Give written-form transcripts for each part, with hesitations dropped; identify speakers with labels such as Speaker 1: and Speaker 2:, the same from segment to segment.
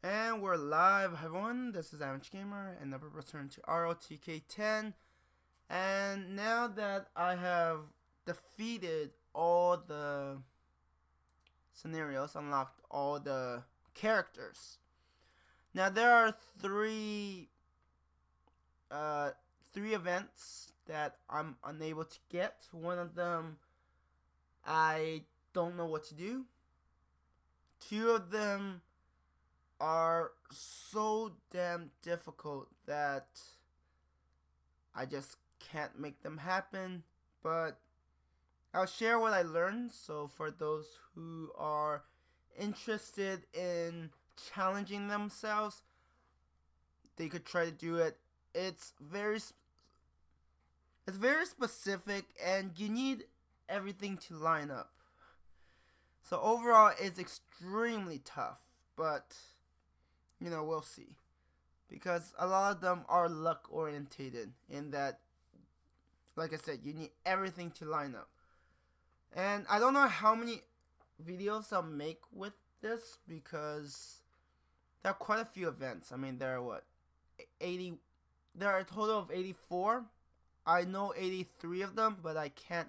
Speaker 1: And we're live, everyone. This is Average Gamer, and never return to ROTK 10. And now that I have defeated all the scenarios, unlocked all the characters. Now there are three events that I'm unable to get. One of them, I don't know what to do. Two of them are so damn difficult that I just can't make them happen. But I'll share what I learned, so for those who are interested in challenging themselves, they could try to do it. It's very specific, and you need everything to line up. So overall, it's extremely tough, but we'll see. Because a lot of them are luck orientated in that, like I said, you need everything to line up. And I don't know how many videos I'll make with this because there are quite a few events. I mean, there are 80, there are a total of 84. I know 83 of them, but I can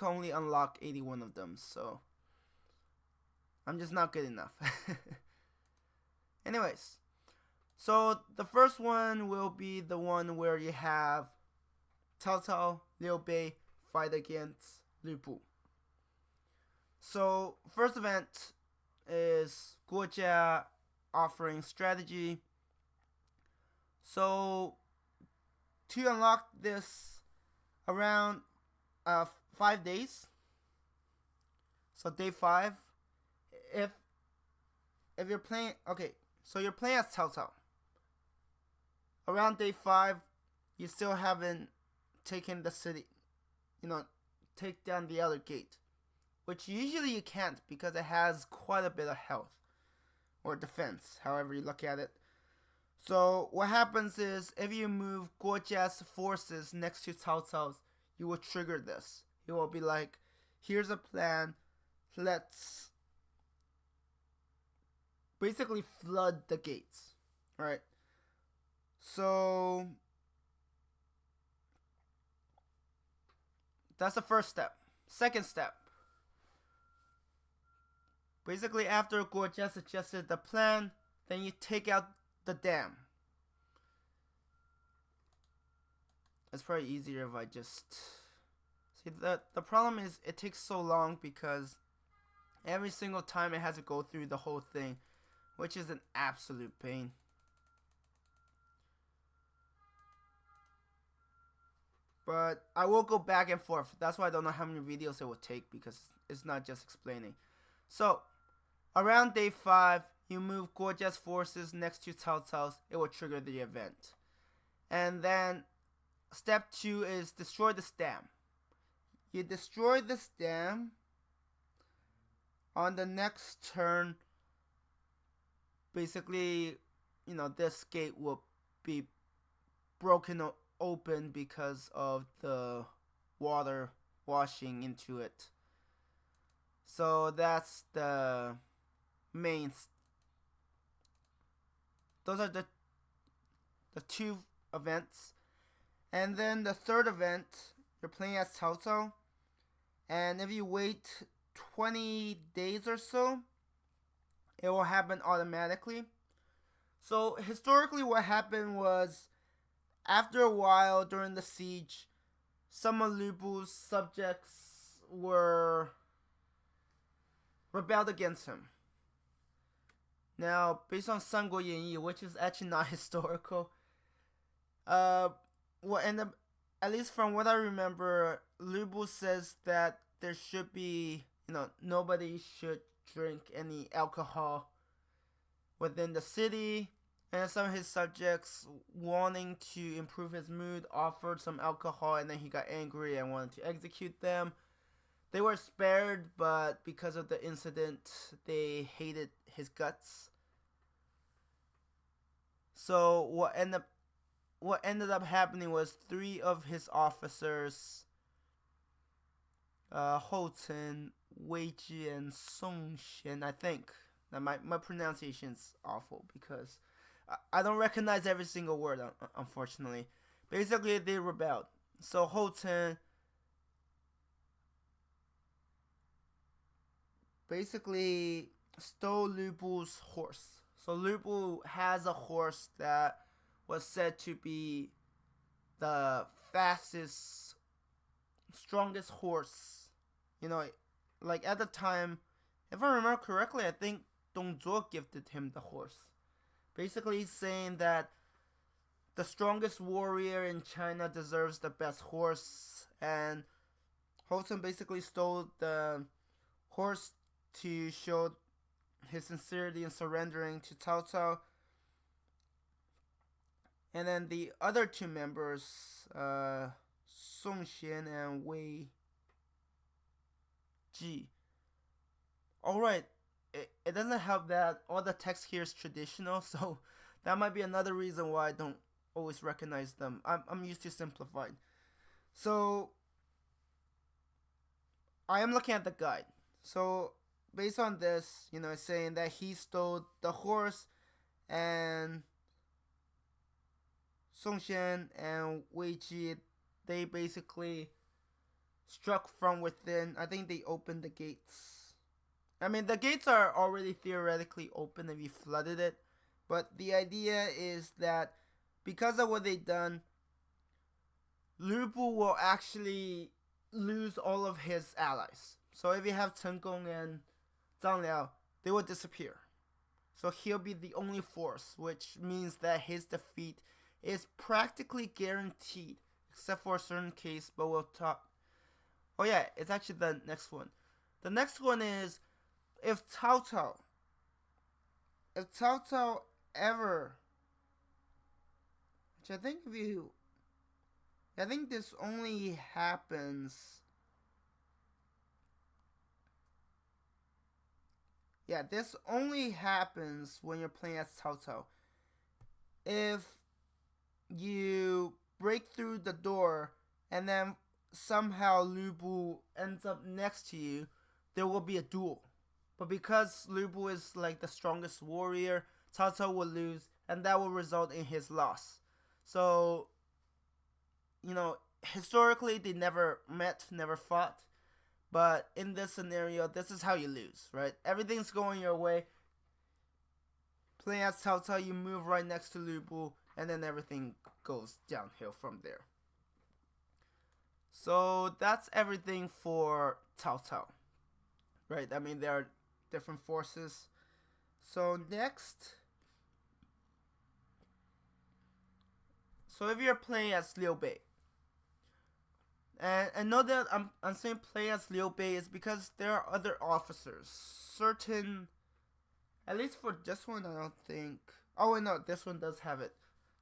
Speaker 1: only unlock 81 of them, so I'm just not good enough. Anyways, so the first one will be the one where you have Cao Cao, Liu Bei fight against Lu Bu. So first event is Guojia offering strategy. So to unlock this around 5 days. So day 5, if you're playing, okay, so you're playing as Cao Cao. Around day 5, you still haven't taken the city, take down the other gate, which usually you can't because it has quite a bit of health or defense, however you look at it. So what happens is if you move Guojia's forces next to Cao Cao's, you will trigger this. It will be like, here's a plan, let's basically flood the gates, right? So that's the first step. Second step, basically after Guojia suggested the plan, then you take out the dam. It's probably easier if I just see. The problem is it takes so long because every single time it has to go through the whole thing, which is an absolute pain. But I will go back and forth. That's why I don't know how many videos it will take, because it's not just explaining. So around day 5, you move Guojia's forces next to Cao Cao's. It will trigger the event. And then step 2 is destroy this dam. You destroy this dam. On the next turn, basically, this gate will be broken open because of the water washing into it. So that's the main. Those are the 2 events. And then the third event, you're playing as Cao Cao, and if you wait 20 days or so, it will happen automatically. So historically what happened was, after a while during the siege, some of Lu Bu's subjects were rebelled against him. Now, based on Sanguo Yanyi, which is actually not historical, what ended up, at least from what I remember, Lu Bu says that there should be, nobody should drink any alcohol within the city. And some of his subjects, wanting to improve his mood, offered some alcohol, and then he got angry and wanted to execute them. They were spared, but because of the incident, they hated his guts. So what ended up happening was 3 of his officers, Hou Chen, Wei Ji, and Song Xian, I think, Now my pronunciation's awful because I don't recognize every single word, unfortunately. Basically, they rebelled. So Houten basically stole Lu Bu's horse. So Lu Bu has a horse that was said to be the fastest, strongest horse. You know, like at the time, if I remember correctly, I think Dong Zhuo gifted him the horse. Basically saying that the strongest warrior in China deserves the best horse, and Houten basically stole the horse to show his sincerity in surrendering to Cao Cao. And then the other two members, Song Xian and Wei Ji. Alright, it doesn't help that all the text here is traditional, so that might be another reason why I don't always recognize them. I'm used to simplified. So I am looking at the guide. So based on this, it's saying that he stole the horse, and Song Xian and Wei Ji, they basically struck from within. I think they opened the gates. I mean, the gates are already theoretically open if you flooded it, but the idea is that because of what they've done, Lu Bu will actually lose all of his allies. So if you have Chen Gong and Zhang Liao, they will disappear. So he'll be the only force, which means that his defeat is practically guaranteed, except for a certain case, but we'll talk. Oh yeah, it's actually the next one. The next one is if Cao Cao ever, which I think this only happens. Yeah, this only happens when you're playing as Cao Cao. If you break through the door and then somehow Lu Bu ends up next to you, there will be a duel. But because Lu Bu is like the strongest warrior, Cao Cao will lose, and that will result in his loss. So, historically they never met, never fought. But in this scenario, this is how you lose, right? Everything's going your way. Playing as Cao Cao, you move right next to Lu Bu, and then everything goes downhill from there. So that's everything for Cao Cao, right? I mean, there are different forces. So next, so if you're playing as Liu Bei, and know that I'm saying play as Liu Bei is because there are other officers. Certain, at least for this one, I don't think. Oh wait, no, this one does have it.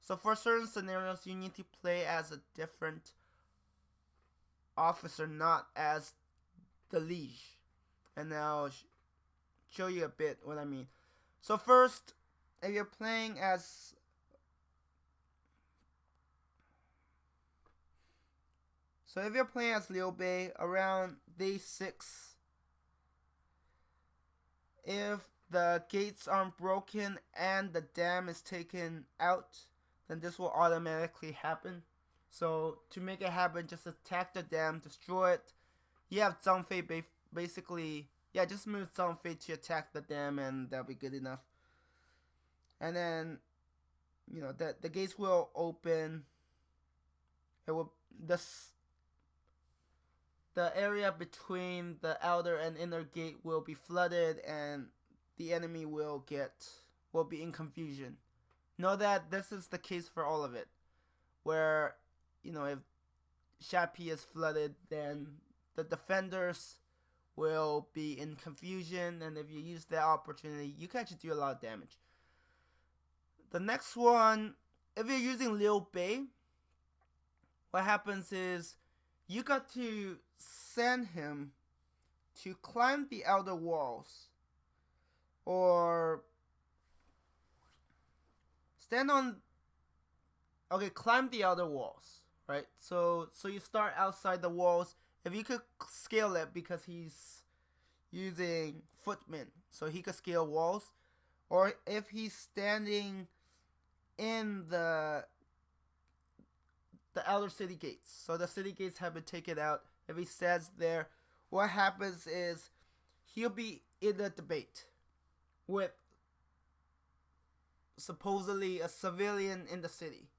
Speaker 1: So for certain scenarios, you need to play as a different officer, not as the liege. And I'll show you a bit what I mean. So first, if you're playing as Liu Bei around day 6, if the gates aren't broken and the dam is taken out, then this will automatically happen. So to make it happen, just attack the dam, destroy it. You have Zhang Fei basically, just move Zhang Fei to attack the dam, and that'll be good enough. And then, the gates will open. It will the area between the outer and inner gate will be flooded, and the enemy will be in confusion. Know that this is the case for all of it, where if Shapi is flooded, then the defenders will be in confusion, and if you use that opportunity, you can actually do a lot of damage. The next one, if you're using Liu Bei, what happens is you got to send him to climb the outer walls, or climb the outer walls, right? So you start outside the walls. If you could scale it, because he's using footmen, so he could scale walls, or if he's standing in the outer city gates. So the city gates have been taken out. If he stands there, what happens is he'll be in a debate with supposedly a civilian in the city.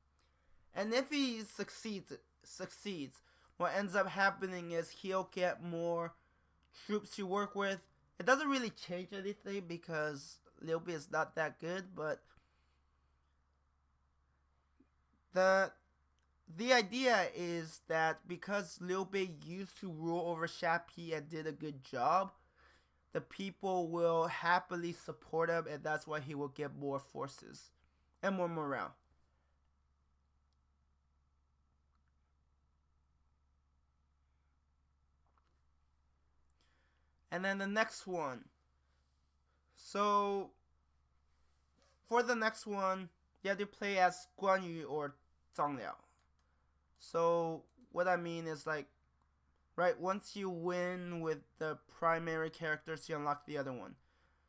Speaker 1: And if he succeeds, what ends up happening is he'll get more troops to work with. It doesn't really change anything because Liu Bei is not that good, but the idea is that because Liu Bei used to rule over Shapi and did a good job, the people will happily support him, and that's why he will get more forces and more morale. And then the next one. So, for the next one, you have to play as Guan Yu or Zhang Liao. So, what I mean is like, right, once you win with the primary characters, you unlock the other one.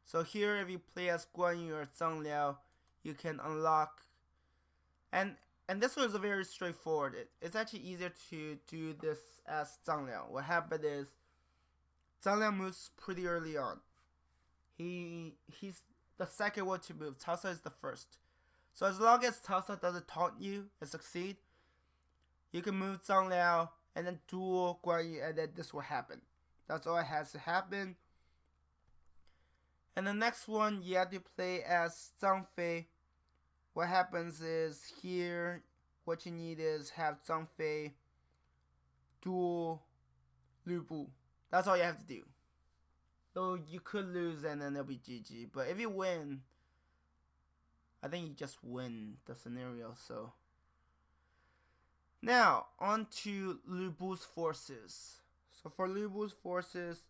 Speaker 1: So here, if you play as Guan Yu or Zhang Liao, you can unlock, and this one is very straightforward. It's actually easier to do this as Zhang Liao. What happened is, Zhang Liao moves pretty early on. He's the second one to move. Cao Cao is the first. So as long as Cao Cao doesn't taunt you and succeed, you can move Zhang Liao and then duel Guan Yu, and then this will happen. That's all it has to happen. And the next one, you have to play as Zhang Fei. What happens is here, what you need is have Zhang Fei duel Lu Bu. That's all you have to do. So you could lose and then it'll be GG. But if you win, I think you just win the scenario. So now on to Lu Bu's forces. So for Lu Bu's forces,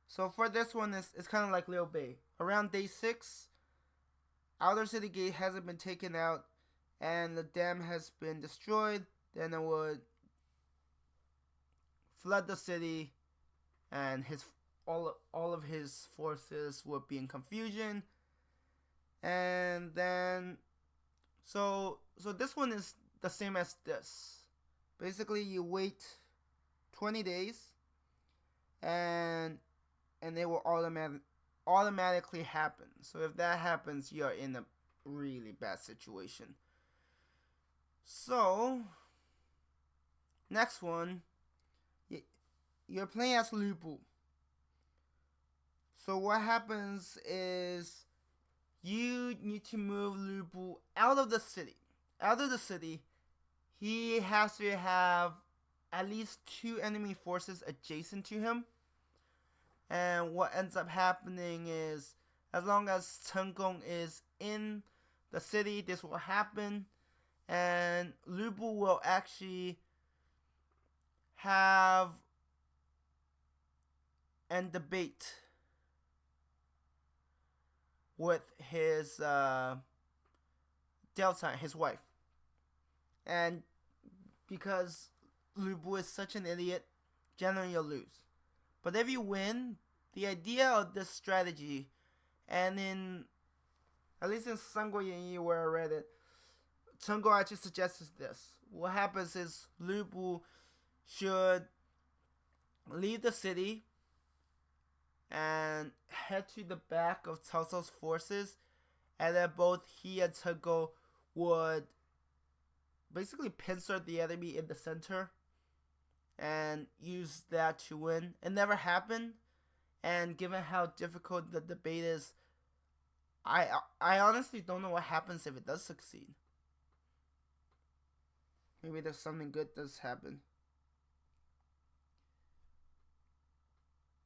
Speaker 1: so for this one, it's kind of like Liu Bei. Around day 6, Outer City Gate hasn't been taken out and the dam has been destroyed. Then it would flood the city and all of his forces would be in confusion. And then so this one is the same as this. Basically, you wait 20 days and it will automatically happen. So if that happens, you are in a really bad situation. So next one, you're playing as Lu Bu. So what happens is you need to move Lu Bu out of the city. Out of the city, he has to have at least 2 enemy forces adjacent to him. And what ends up happening is, as long as Chen Gong is in the city, this will happen. And Lu Bu will actually have and debate with his Delta, his wife. And because Lu Bu is such an idiot, generally you'll lose. But if you win, the idea of this strategy, and at least in Sanguo Yanyi where I read it, Chen Gong actually suggests this. What happens is Lu Bu should leave the city and head to the back of Cao Cao's forces, and then both he and Chen Gong would basically pincer the enemy in the center and use that to win. It never happened, and given how difficult the debate is, I honestly don't know what happens if it does succeed. Maybe there's something good does happen.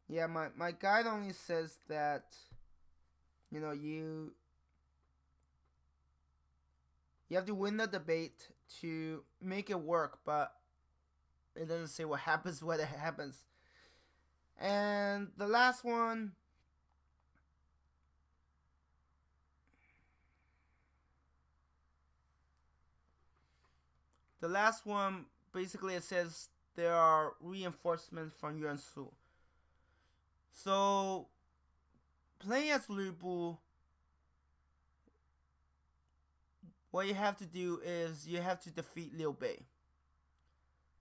Speaker 1: Yeah, my guide only says that, you know, you have to win the debate to make it work, but it doesn't say what happens when it happens. And the last one, basically it says there are reinforcements from Yuan Su. So playing as Liu Bu, what you have to do is you have to defeat Liu Bei.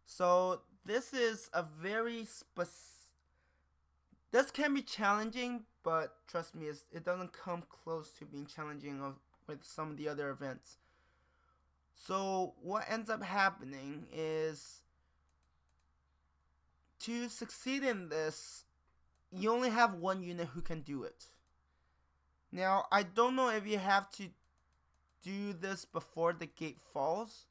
Speaker 1: So this is a very this can be challenging, but trust me, it doesn't come close to being challenging with some of the other events. So what ends up happening is, to succeed in this, you only have one unit who can do it. Now, I don't know if you have to do this before the gate falls.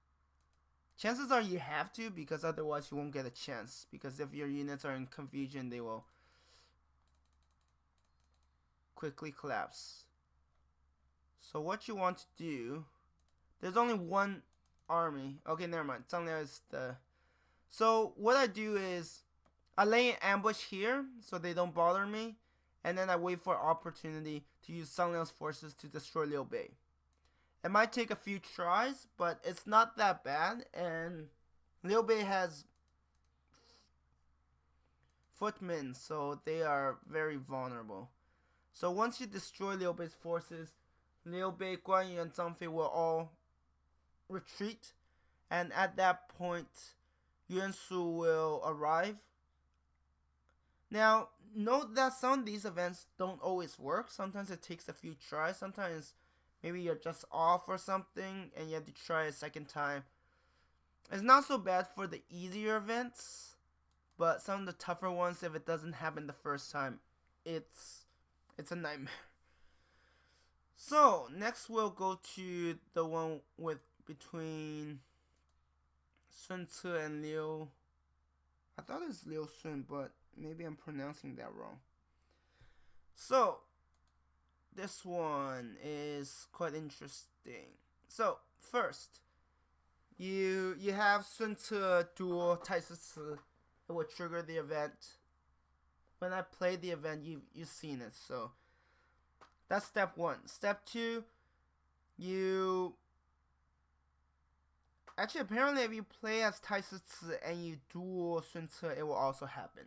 Speaker 1: Chances are you have to, because otherwise you won't get a chance. Because if your units are in confusion, they will quickly collapse. So what you want to do, there's only one army. Okay, never mind. Zhang is the... So what I do is I lay an ambush here so they don't bother me, and then I wait for opportunity to use Zhang Liang's forces to destroy Liu Bei. It might take a few tries, but it's not that bad, and Liu Bei has footmen, so they are very vulnerable. So once you destroy Liu Bei's forces, Liu Bei, Guan Yu, and Zhang Fei will all retreat, and at that point, Yuan Su will arrive. Now, note that some of these events don't always work. Sometimes it takes a few tries. Sometimes maybe you're just off or something and you have to try a second time. It's not so bad for the easier events, but some of the tougher ones, if it doesn't happen the first time, it's a nightmare. So next we'll go to the one between Sun Tzu and Liu. I thought it was Liu Sun, but maybe I'm pronouncing that wrong. So this one is quite interesting. So first, you have Sun Tzu duel Tai Tzu. It will trigger the event. When I play the event, you've seen it. So that's step one. Step two, actually, apparently, if you play as Tai Tzu and you duel Sun Tzu, it will also happen.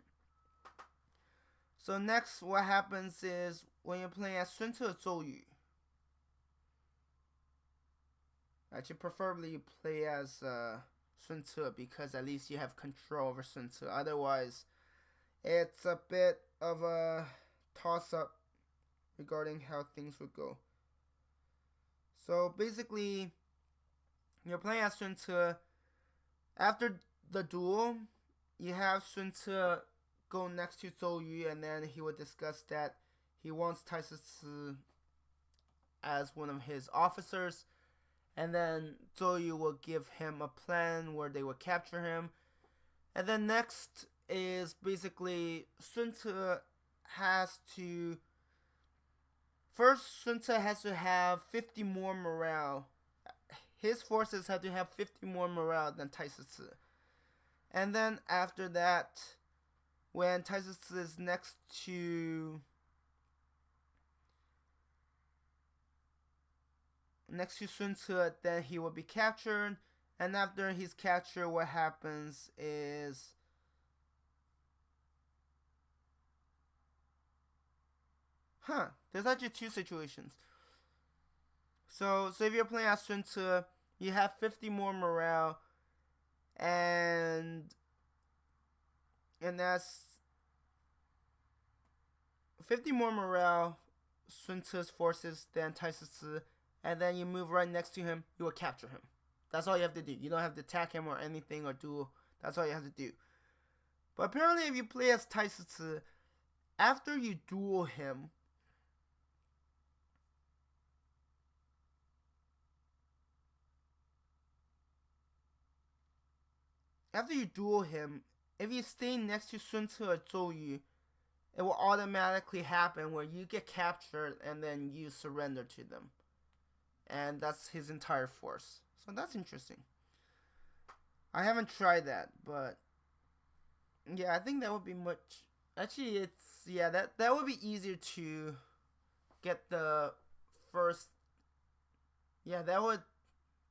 Speaker 1: So next, what happens is when you're playing as Sun Tzu or Zhou Yu. Actually, preferably you play as Sun Tzu, because at least you have control over Sun Tzu. Otherwise, it's a bit of a toss-up regarding how things would go. So basically, you're playing as Sun Tzu. After the duel, you have Sun Tzu go next to Zhou Yu, and then he will discuss that he wants Tai Tzu as one of his officers, and then Zhou Yu will give him a plan where they will capture him. And then next is basically Sun Tzu has to... First, Sun Tzu has to have 50 more morale. His forces have to have 50 more morale than Tai Tzu. And then after that, when Tai Tzu is next to Sun Tzu, then he will be captured. And after he's captured, what happens is there's actually two situations. So if you're playing as Sun Tzu, you have 50 more morale, and that's 50 more morale, Sun Tzu's forces, than Tai Tzu, and then you move right next to him, you will capture him. That's all you have to do. You don't have to attack him or anything or duel. That's all you have to do. But apparently if you play as Tai Tzu, after you duel him, if you stay next to Sun Tzu or Zhou Yu, it will automatically happen where you get captured and then you surrender to them. And that's his entire force. So that's interesting. I haven't tried that, but yeah, I think that would be much... Actually, that would be easier to get the first... Yeah, that would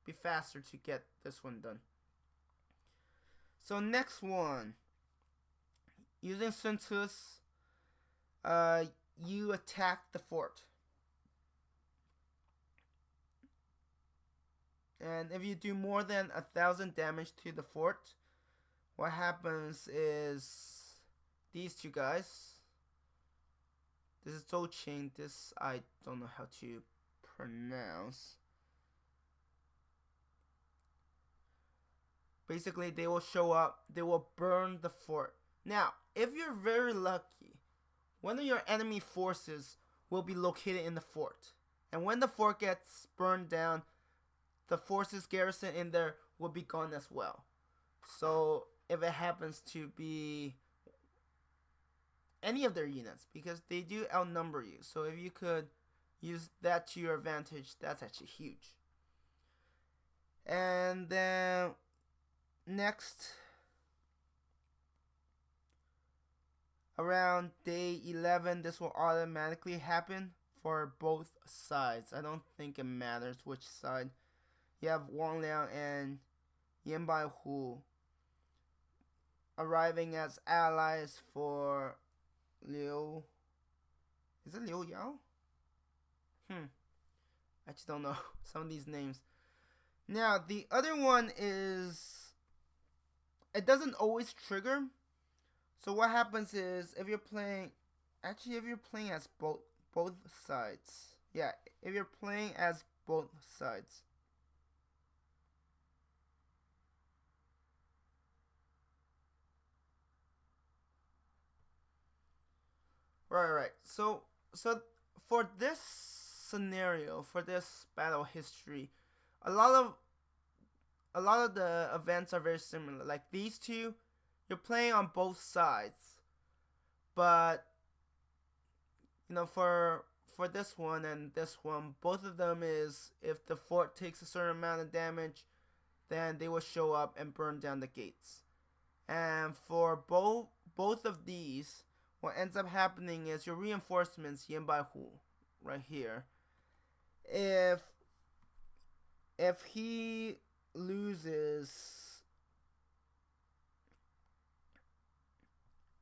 Speaker 1: be faster to get this one done. So next one, using Sun Tzu's, you attack the fort. And if you do more than 1,000 damage to the fort, what happens is these two guys. This is Zhouqing. This I don't know how to pronounce. Basically, they will show up. They will burn the fort. Now, if you're very lucky, one of your enemy forces will be located in the fort. And when the fort gets burned down, the forces garrison in there will be gone as well. So if it happens to be any of their units, because they do outnumber you, so if you could use that to your advantage, that's actually huge. And then next, around day 11, this will automatically happen for both sides. I don't think it matters which side. You have Wang Liang and Yan Baihu arriving as allies for Liu. Is it Liu Yao? I just don't know some of these names. Now, the other one is, it doesn't always trigger. So what happens is, if you're playing as both sides. Yeah, if you're playing as both sides. Right. So for this scenario, for this battle history, a lot of the events are very similar. Like these two, you're playing on both sides, but for this one and this one, both of them is, if the fort takes a certain amount of damage, then they will show up and burn down the gates. And for both of these, what ends up happening is your reinforcements, Yan Baihu, right here, if he loses,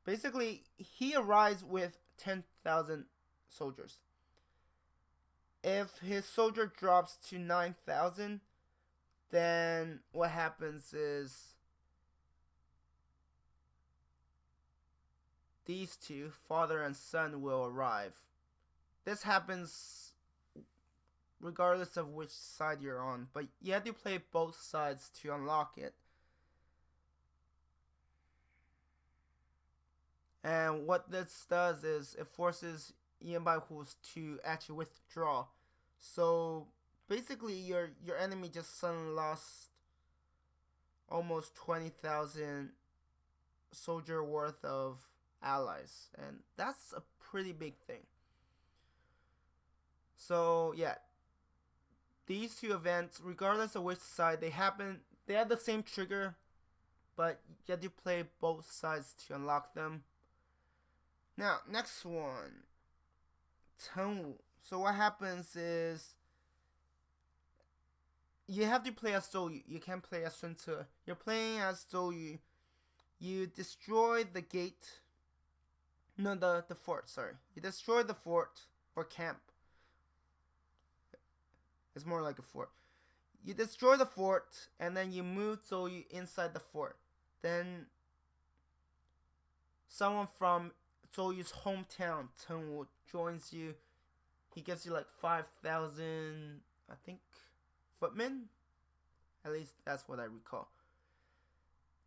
Speaker 1: basically he arrives with 10,000 soldiers. If his soldier drops to 9,000, then what happens is these two, father and son, will arrive. This happens regardless of which side you're on, but you have to play both sides to unlock it. And what this does is it forces Yan Baihu to actually withdraw. So basically your enemy just suddenly lost almost 20,000 soldier worth of allies, and that's a pretty big thing. So yeah, these two events, regardless of which side they happen, they have the same trigger, but you have to play both sides to unlock them. Now, next one, Chengwu. So what happens is you have to play as Zhou Yu. You can't play as Sun Tzu. You're playing as Zhou Yu. You destroy the gate. No, the fort, sorry. You destroy the fort, or camp. It's more like a fort. You destroy the fort, and then you move Zhou Yu inside the fort. Then someone from Zhou Yu's hometown, Chengwu, joins you. He gives you like 5,000, I think, footmen. At least that's what I recall.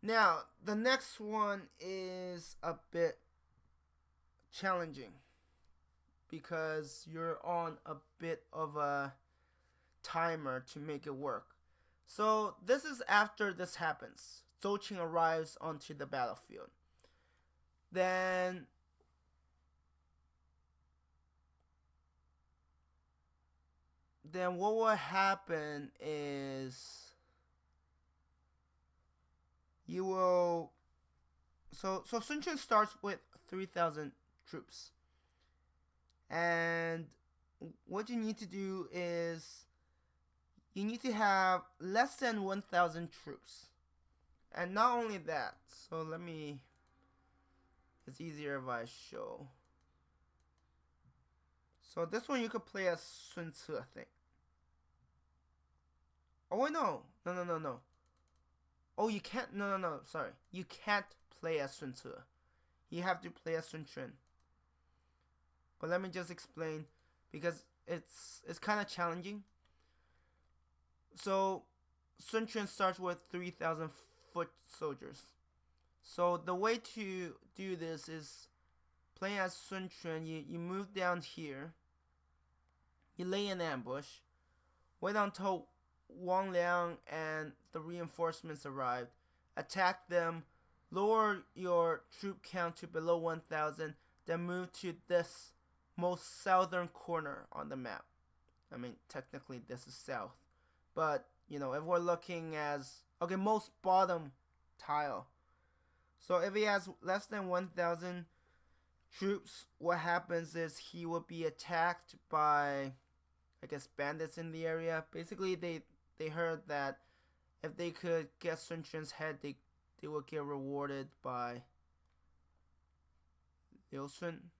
Speaker 1: Now, the next one is a bit challenging because you're on a bit of a timer to make it work. So this is after this happens. Zhouqing arrives onto the battlefield. Then what will happen is you will. So Sun Quan starts with 3,000 troops, and what you need to do is you need to have less than 1,000 troops, And not only that, so let me, it's easier if I show. So this one you could play as Sun Tzu, I think. Oh wait, no. Oh, you can't, no, sorry. You can't play as Sun Tzu. You have to play as Sun Quan. But let me just explain, because it's kind of challenging. So Sun Quan starts with 3,000 foot soldiers. So the way to do this is playing as Sun Quan. You move down here. You lay an ambush. Wait until Wang Liang and the reinforcements arrive. Attack them. Lower your troop count to below 1,000. Then move to this most southern corner on the map. I mean, technically this is south. But, you know, if we're looking as... Okay, most bottom tile. So if he has less than 1,000 troops, what happens is he will be attacked by, I guess, bandits in the area. Basically, they heard that if they could get Sun Quan's head, they would get rewarded by Liu Sun.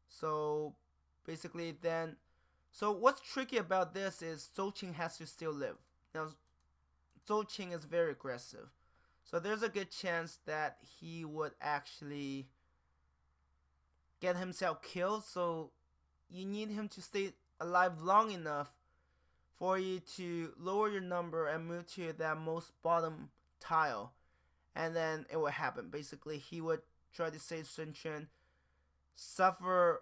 Speaker 1: So basically then, so what's tricky about this is Zhou Qing has to still live. Now, Zhou Qing is very aggressive. So there's a good chance that he would actually get himself killed. So you need him to stay alive long enough for you to lower your number and move to that most bottom tile. And then it would happen. Basically, he would try to save Sun Quan, suffer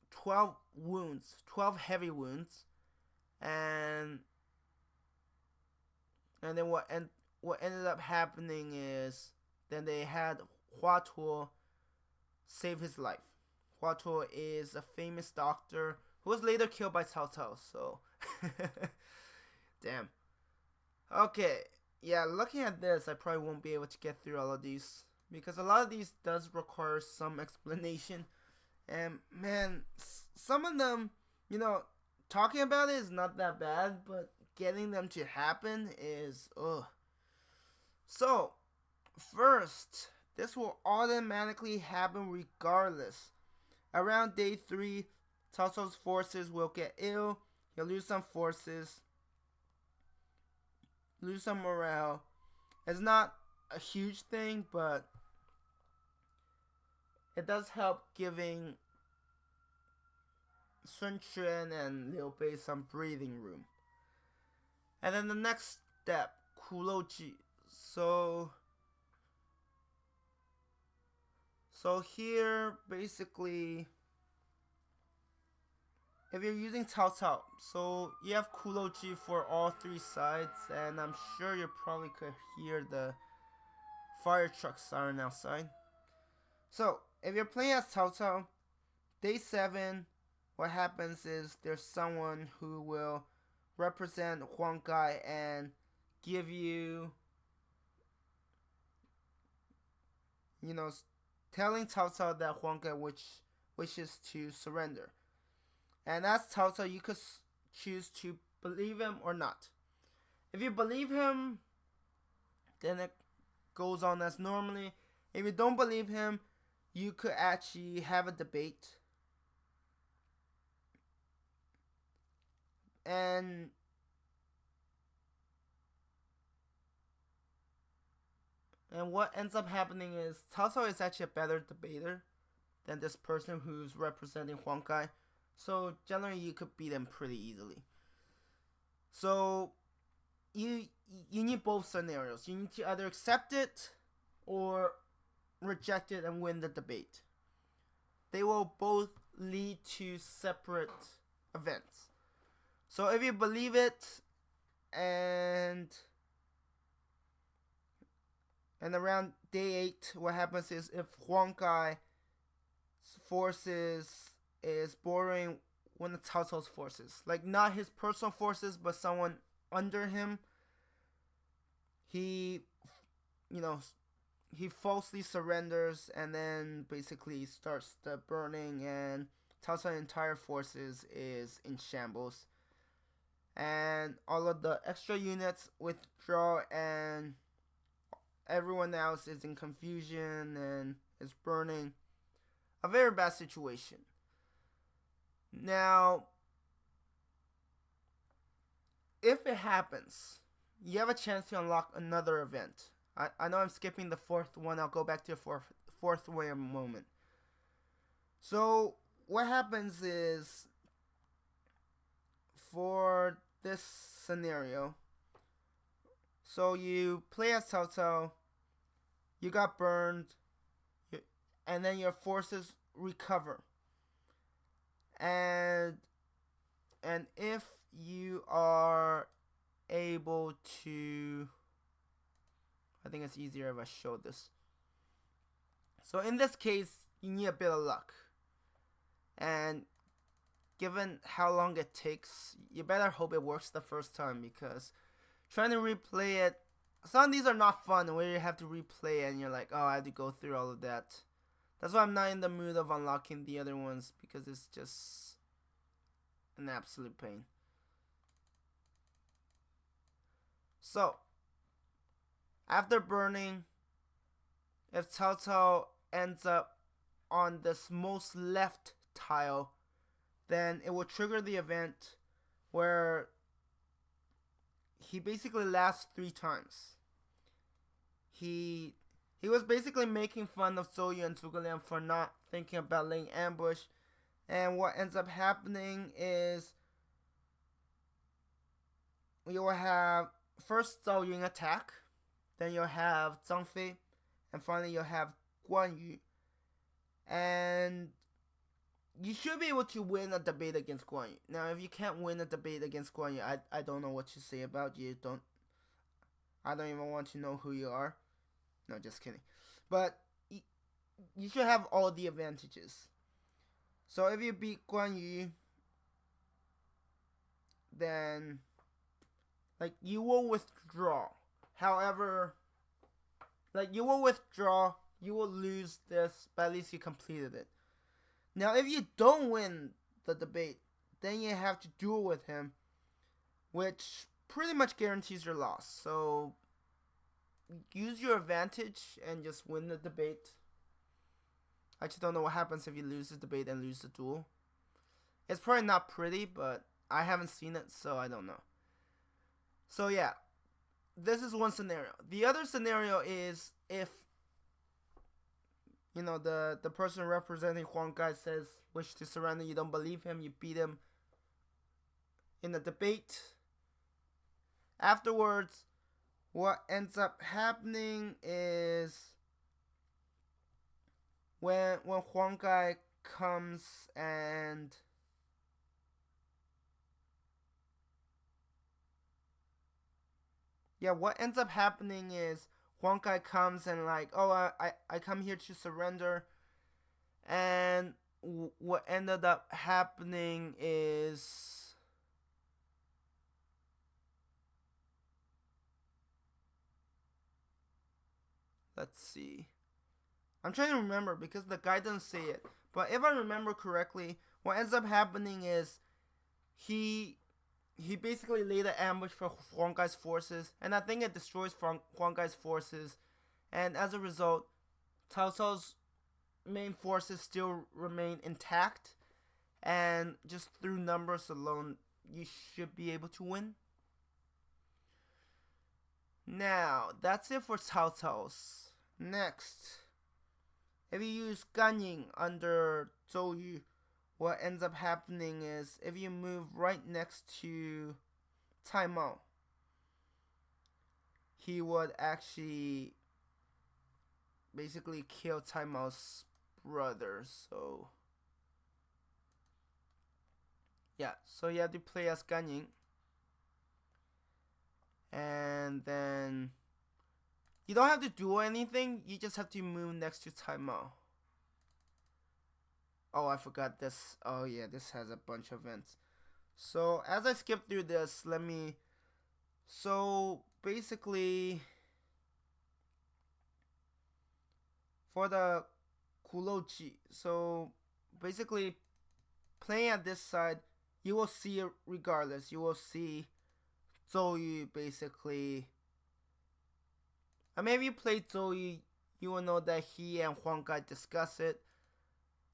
Speaker 1: 12 wounds, 12 heavy wounds, and then what ended up happening is then they had Hua Tuo save his life. Hua Tuo is a famous doctor who was later killed by Cao Cao. So, damn. Okay, yeah. Looking at this, I probably won't be able to get through all of these because a lot of these does require some explanation. And man, some of them, you know, talking about it is not that bad, but getting them to happen is ugh. So, first, this will automatically happen regardless. Around day 3, Cao Cao's forces will get ill. He'll lose some forces, lose some morale. It's not a huge thing, but it does help giving Sun Quan and Liu Bei some breathing room. And then the next step, Kuloji. So here, basically, if you're using Cao Cao, so you have Kuloji for all 3 sides, and I'm sure you probably could hear the fire truck siren outside. So, if you're playing as Cao Cao, day 7, what happens is there's someone who will represent Huang Gai and give you, you know, telling Cao Cao that Huang Gai wishes to surrender. And as Cao Cao, you could choose to believe him or not. If you believe him, then it goes on as normally. If you don't believe him, you could actually have a debate. And what ends up happening is Cao Cao is actually a better debater than this person who's representing Huang Gai. So generally you could beat him pretty easily. So you need both scenarios. You need to either accept it or reject it and win the debate. They will both lead to separate events. So if you believe it and around day 8, what happens is if Huang Gai's forces is borrowing one of Cao Cao's forces, like not his personal forces, but someone under him, he falsely surrenders and then basically starts the burning, and Cao Cao's entire forces is in shambles. and all of the extra units withdraw, and everyone else is in confusion and is burning. A very bad situation. Now, if it happens, you have a chance to unlock another event. I know I'm skipping the fourth one. I'll go back to the fourth way in a moment. So what happens is, for this scenario, so you play as Cao Cao, you got burned, and then your forces recover. And if you are able to, I think it's easier if I show this. So in this case, you need a bit of luck. And given how long it takes, you better hope it works the first time, because trying to replay it, some of these are not fun where you have to replay it and you're like, oh, I have to go through all of that. That's why I'm not in the mood of unlocking the other ones, because it's just an absolute pain. So, after burning, if Cao Cao ends up on this most left tile, then it will trigger the event where he basically lasts 3 times. He was basically making fun of Zhou Yu and Zhuge Liang for not thinking about laying ambush, and what ends up happening is you will have first Zhao Yun attack, then you'll have Zhang Fei, and finally you'll have Guan Yu. And you should be able to win a debate against Guan Yu. Now, if you can't win a debate against Guan Yu, I don't know what to say about you. I don't even want to know who you are. No, just kidding. But you should have all the advantages. So if you beat Guan Yu, then you will withdraw. However, you will withdraw, you will lose this, but at least you completed it. Now, if you don't win the debate, then you have to duel with him, which pretty much guarantees your loss. So use your advantage and just win the debate. I just don't know what happens if you lose the debate and lose the duel. It's probably not pretty, but I haven't seen it, so I don't know. So yeah, this is one scenario. The other scenario is if, the person representing Huang Gai says, wish to surrender, you don't believe him, you beat him in a debate. Afterwards, what ends up happening is when Huang Gai comes and what ends up happening is Huang Gai comes and I come here to surrender, and what ended up happening is let's see. I'm trying to remember because the guy doesn't say it, but if I remember correctly, what ends up happening is he basically laid an ambush for Huang Gai's forces, and I think it destroys Huang Gai's forces, and as a result, Cao Cao's main forces still remain intact, and just through numbers alone, you should be able to win. Now, that's it for Cao Cao's. Next, if you use Ganying under Zhou Yu, what ends up happening is if you move right next to Cai Mao, he would actually basically kill Cai Mao's brother. So yeah, so you have to play as Ganying, and then you don't have to do anything, you just have to move next to Cai Mao. Oh, I forgot this. Oh yeah, this has a bunch of events. So as I skip through this, so basically for the Kulochi, so basically playing at this side, you will see it regardless. You will see Zhou Yu basically. Maybe you played Zhou Yu, you will know that he and Huang Gai discuss it.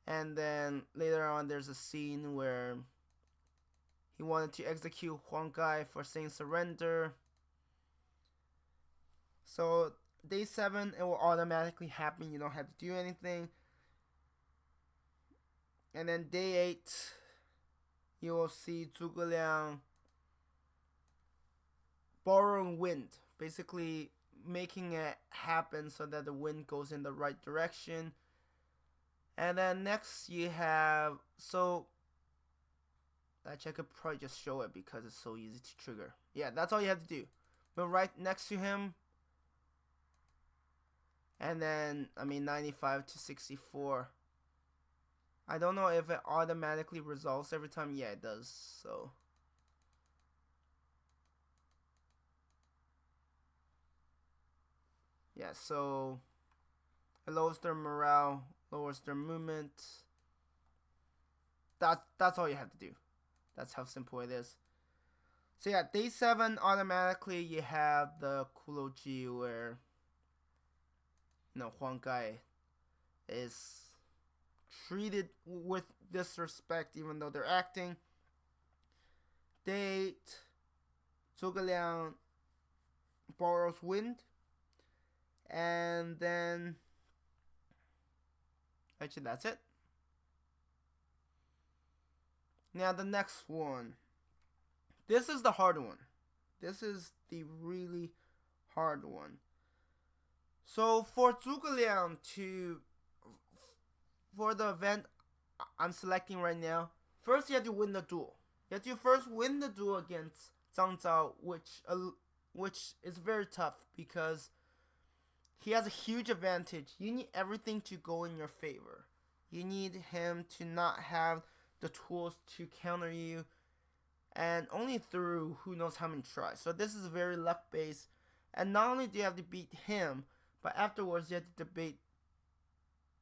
Speaker 1: And then later on, there's a scene where he wanted to execute Huang Gai for saying surrender. So day 7, it will automatically happen. You don't have to do anything. And then day 8, you will see Zhuge Liang borrowing wind, basically making it happen so that the wind goes in the right direction. And then next you have, so actually I could probably just show it because it's so easy to trigger. Yeah, that's all you have to do. But right next to him, and then 95 to 64. I don't know if it automatically resolves every time. Yeah, it does. So yeah, so it lowers their morale, lowers their movement. That's all you have to do. That's how simple it is. So yeah, day 7 automatically you have the Kuloji where Huang Gai is treated with disrespect even though they're acting. Day 8, Zhuge Liang borrows wind. And then actually that's it. Now the next one. This is the hard one. This is the really hard one. So for Zhuge Liang for the event I'm selecting right now, first you have to win the duel. You have to first win the duel against Zhang Zhao, which is very tough because he has a huge advantage. You need everything to go in your favor. You need him to not have the tools to counter you, and only through who knows how many tries. So this is very luck based, and not only do you have to beat him, but afterwards you have to debate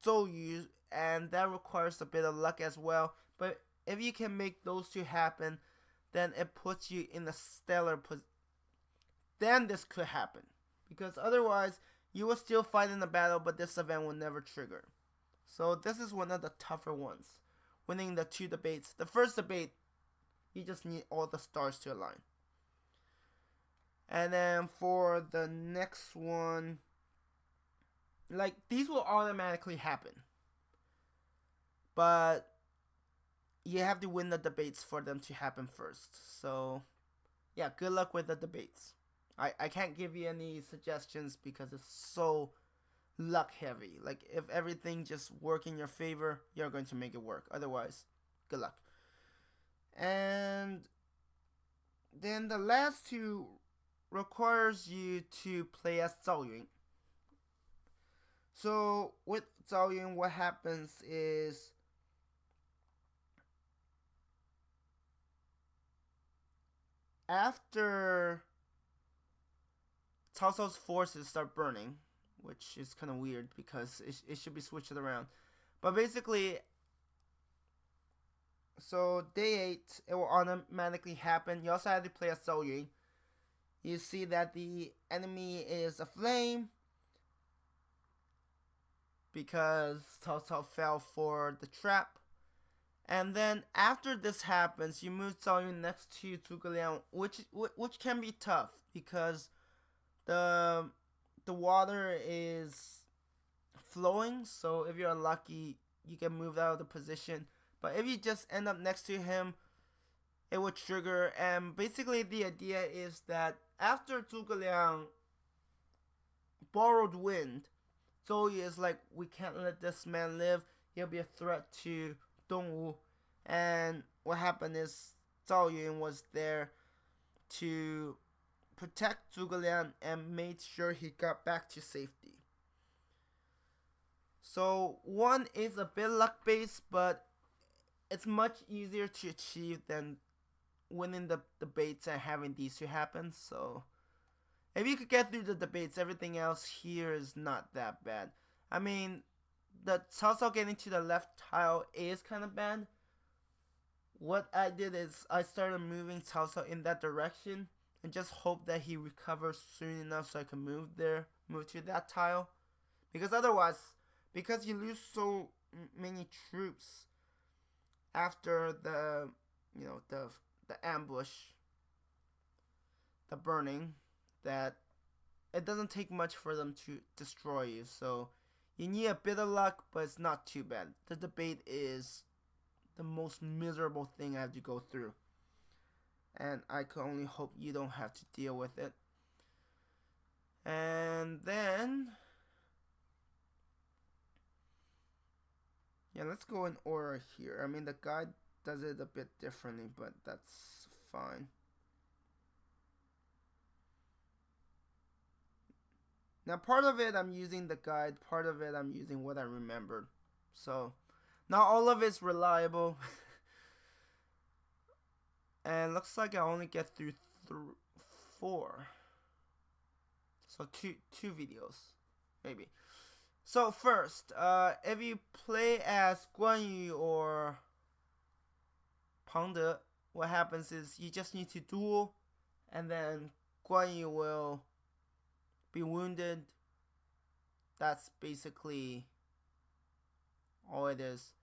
Speaker 1: Zhou Yu, and that requires a bit of luck as well. But if you can make those two happen, then it puts you in a stellar position. Then this could happen, because otherwise you will still fight in the battle, but this event will never trigger. So this is one of the tougher ones. Winning the 2 debates. The first debate, you just need all the stars to align. And then for the next one, these will automatically happen. But you have to win the debates for them to happen first. So yeah, good luck with the debates. I can't give you any suggestions because it's so luck heavy. If everything just works in your favor, you're going to make it work. Otherwise, good luck. And then the last 2 requires you to play as Zhao Yun. So with Zhao Yun, what happens is after Cao Cao's forces start burning, which is kind of weird because it should be switched around. But basically, so day 8, it will automatically happen. You also have to play as Zhao Yun. You see that the enemy is a flame because Cao Cao fell for the trap. And then after this happens, you move Zhao Yun next to Zhuge Liang, which can be tough because the water is flowing, so if you're lucky, you can move out of the position. But if you just end up next to him, it will trigger. And basically the idea is that after Zhuge Liang borrowed wind, Zhou Yu is like, we can't let this man live. He'll be a threat to Dongwu. And what happened is Zhao Yun was there to protect Zhuge Liang and made sure he got back to safety. So one is a bit luck based, but it's much easier to achieve than winning the debates and having these 2 happen. So if you could get through the debates, everything else here is not that bad. The Cao Cao getting to the left tile is kind of bad, what I did is I started moving Cao Cao in that direction and just hope that he recovers soon enough so I can move to that tile. Because otherwise, because you lose so many troops after the, the ambush, the burning, that it doesn't take much for them to destroy you. So you need a bit of luck, but it's not too bad. The debate is the most miserable thing I have to go through, and I can only hope you don't have to deal with it. And then, yeah, let's go in order here. I mean, the guide does it a bit differently, but that's fine. Now, part of it I'm using the guide, part of it I'm using what I remembered. So, not all of it's reliable. And looks like I only get through 4. So two videos, maybe. So first, if you play as Guan Yu or Pang De, what happens is you just need to duel, and then Guan Yu will be wounded. That's basically all it is.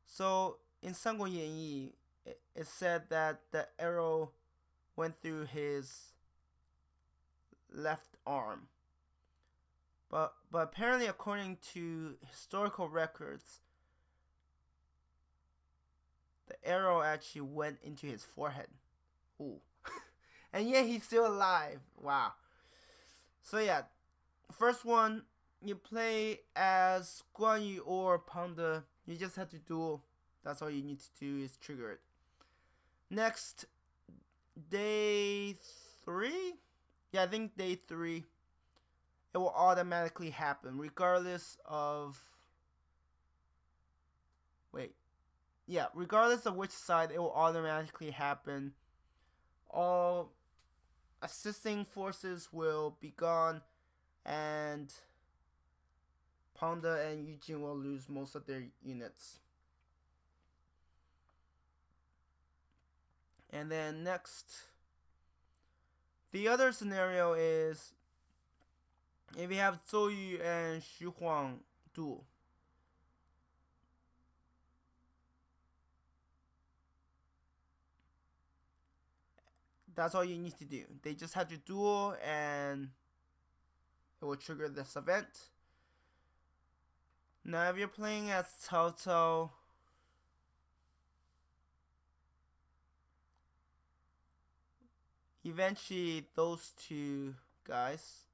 Speaker 1: So in 三国演义, it said that the arrow went through his left arm. But apparently, according to historical records, the arrow actually went into his forehead. Ooh. And yet he's still alive. Wow. So yeah, first one, you play as Guan Yu or Pang De. You just have to duel. That's all you need to do is trigger it. Next, day 3? Yeah, I think day 3. It will automatically happen regardless of... regardless of which side, it will automatically happen. All assisting forces will be gone, and Pang De and Yujin will lose most of their units. And then next, the other scenario is if you have Zhou Yu and Xu Huang duel. That's all you need to do. They just have to duel and it will trigger this event. Now if you're playing as Cao Cao, eventually those two guys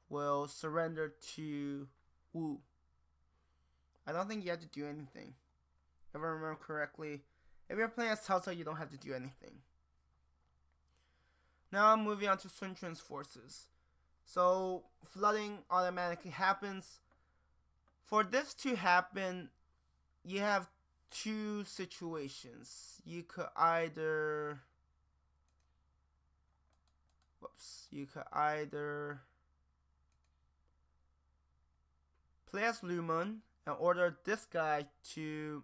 Speaker 1: will surrender to Wu. I don't think you have to do anything. If I remember correctly, if you're playing as Cao Cao, you don't have to do anything. Now I'm moving on to Sun Quan's forces. So flooding automatically happens. For this to happen, you have 2 situations. You could either play as Lumon and order this guy to...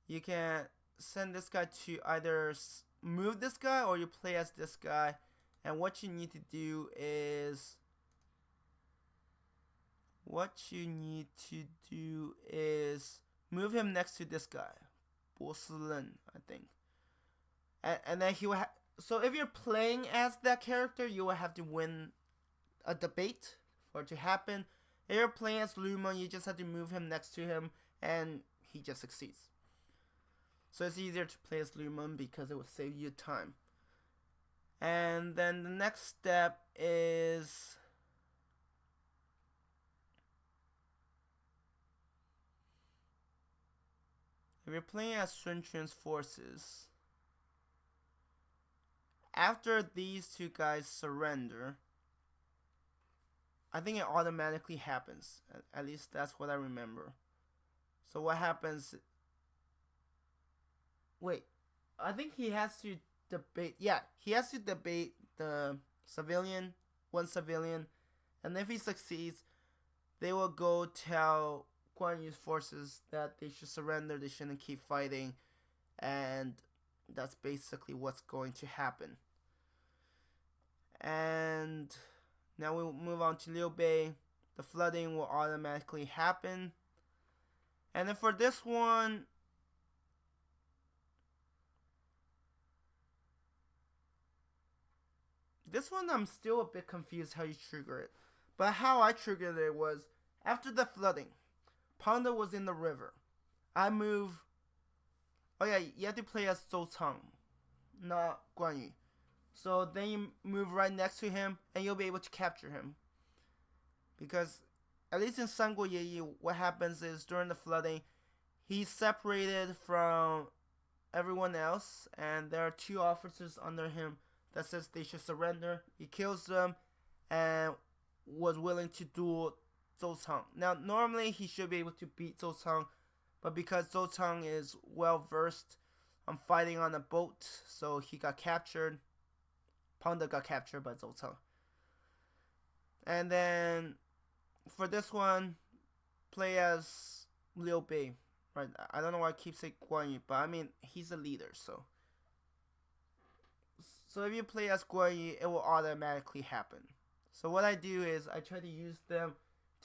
Speaker 1: You can send this guy to either move this guy or you play as this guy. And what you need to do is... move him next to this guy. Bo Silin, I think. And then he will so if you're playing as that character, you will have to win a debate for it to happen. If you're playing as Lumon, you just have to move him next to him, and he just succeeds. So it's easier to play as Lumon because it will save you time. And then the next step is... if you're playing as Sun Quan's forces, after these 2 guys surrender, I think it automatically happens. At least that's what I remember. So what happens... I think he has to debate... Yeah, he has to debate the civilian, one civilian, and if he succeeds, they will go tell Guan Yu's forces that they should surrender, they shouldn't keep fighting, and that's basically what's going to happen. And now we'll move on to Liu Bei. The flooding will automatically happen. And then for this one, I'm still a bit confused how you trigger it. But how I triggered it was, after the flooding, Panda was in the river. I move. Oh yeah, you have to play as Zhou Cang, not Guan Yu. So then you move right next to him, and you'll be able to capture him. Because, at least in Sanguo Yeyi, what happens is during the flooding, he's separated from everyone else, and there are 2 officers under him that says they should surrender. He kills them, and was willing to duel Zhou Cang. Now, normally he should be able to beat Zhou Cang, but because Zhou Cang is well versed on fighting on a boat, so he got captured. Panda got captured by Zhou Cang. And then for this one, play as Liu Bei. Right? I don't know why I keep saying Guan Yu, but I mean he's a leader, so. So if you play as Guan Yu, it will automatically happen. So what I do is I try to use them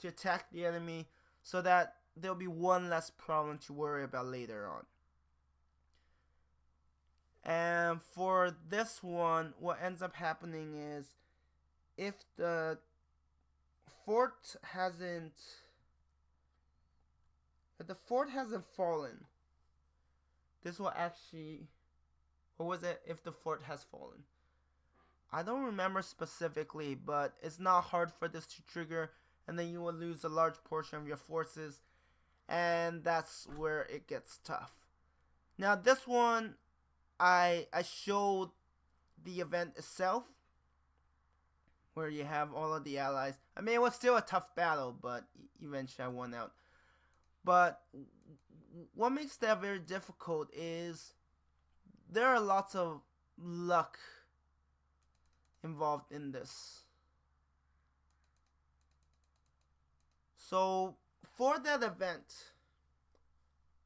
Speaker 1: to attack the enemy so that there'll be one less problem to worry about later on. And for this one, what ends up happening is, if the fort hasn't fallen, this will actually, what was it? If the fort has fallen. I don't remember specifically, but it's not hard for this to trigger, and then you will lose a large portion of your forces, and that's where it gets tough. Now this one, I showed the event itself, where you have all of the allies. I mean, it was still a tough battle, but eventually I won out. But what makes that very difficult is there are lots of luck involved in this. So for that event,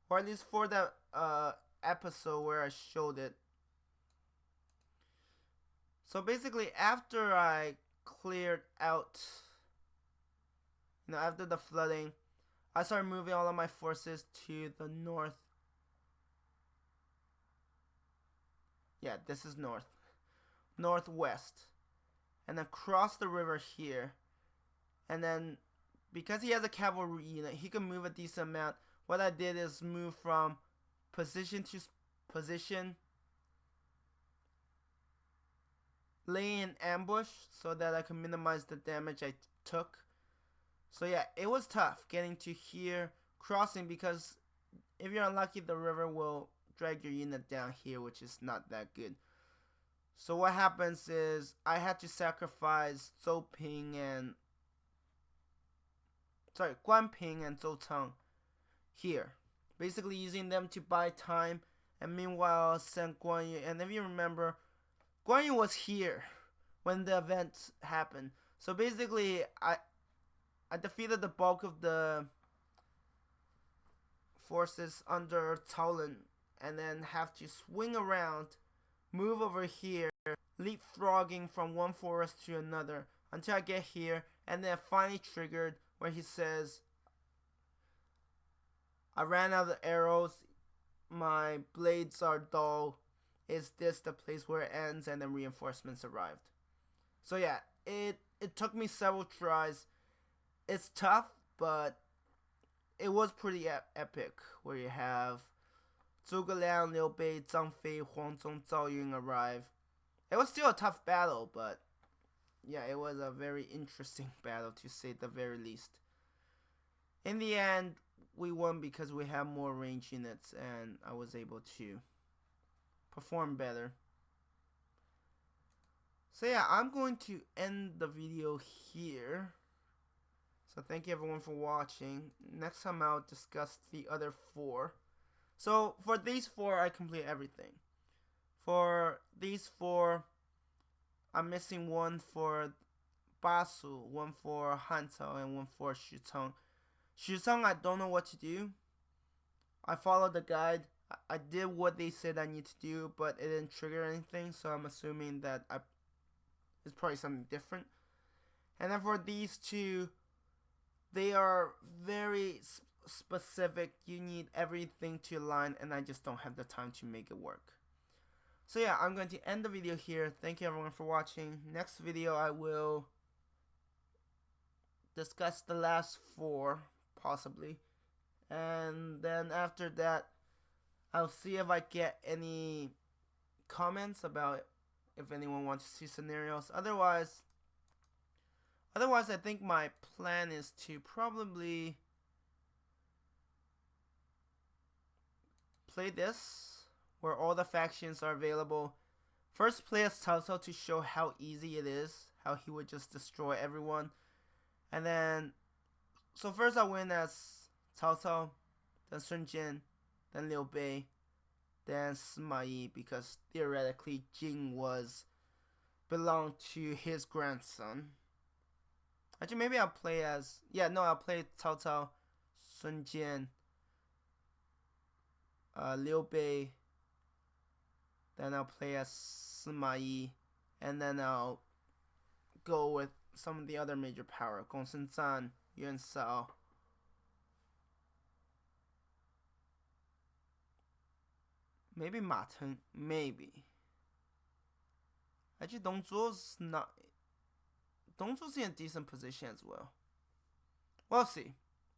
Speaker 1: or at least for that episode where I showed it, so basically after I cleared out, after the flooding, I started moving all of my forces to the north. Yeah, this is northwest, and then cross the river here, and then because he has a cavalry unit, he can move a decent amount. What I did is move from position to position, lay in ambush so that I can minimize the damage I took. So yeah, it was tough getting to here, crossing, because if you're unlucky, the river will drag your unit down here, which is not that good. So what happens is I had to sacrifice Guan Ping and Zhou Cang here, basically using them to buy time, and meanwhile send Guan Yu. And if you remember, Guan Yu was here when the event happened. So basically, I defeated the bulk of the forces under Cao Ren, and then have to swing around, move over here, leapfrogging from one forest to another until I get here, and then finally triggered where he says, I ran out of arrows, my blades are dull, is this the place where it ends? And then reinforcements arrived. So yeah, it took me several tries. It's tough, but it was pretty epic, where you have Zhuge Liang, Liu Bei, Zhang Fei, Huang Zong, Zhao Yun arrive. It was still a tough battle, but yeah, it was a very interesting battle, to say the very least. In the end, we won because we had more range units, and I was able to perform better. So yeah, I'm going to end the video here. So thank you everyone for watching. Next time I'll discuss the other 4. So for these 4, I complete everything. For these 4, I'm missing 1 for Basu, 1 for Han Cao, and 1 for Xu Cong. Shusung, I don't know what to do. I followed the guide. I did what they said I need to do, but it didn't trigger anything, so I'm assuming that it's probably something different. And then for these two, they are very specific. You need everything to align, and I just don't have the time to make it work. So yeah, I'm going to end the video here. Thank you everyone for watching. Next video I will discuss the last 4, possibly. And then after that, I'll see if I get any comments about if anyone wants to see scenarios. Otherwise, I think my plan is to probably play this, where all the factions are available. First play as Cao Cao to show how easy it is, how he would just destroy everyone. And then, so first I win as Cao Cao, then Sun Jian, then Liu Bei, then Sima Yi, because theoretically Jing belonged to his grandson. Actually, maybe I'll play as, I'll play Cao Cao, Sun Jian, Liu Bei, then I'll play as Sima Yi, and then I'll go with some of the other major power, Gongsun Zan, Yuan Shao. Maybe Ma Teng, maybe. Actually, Dong Zhuo's in a decent position as well. We'll see.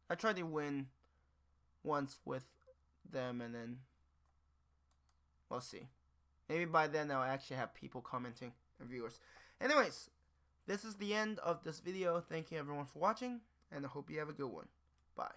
Speaker 1: I tried to win once with them, and then we'll see. Maybe by then I'll actually have people commenting and viewers. Anyways, this is the end of this video. Thank you everyone for watching, and I hope you have a good one. Bye.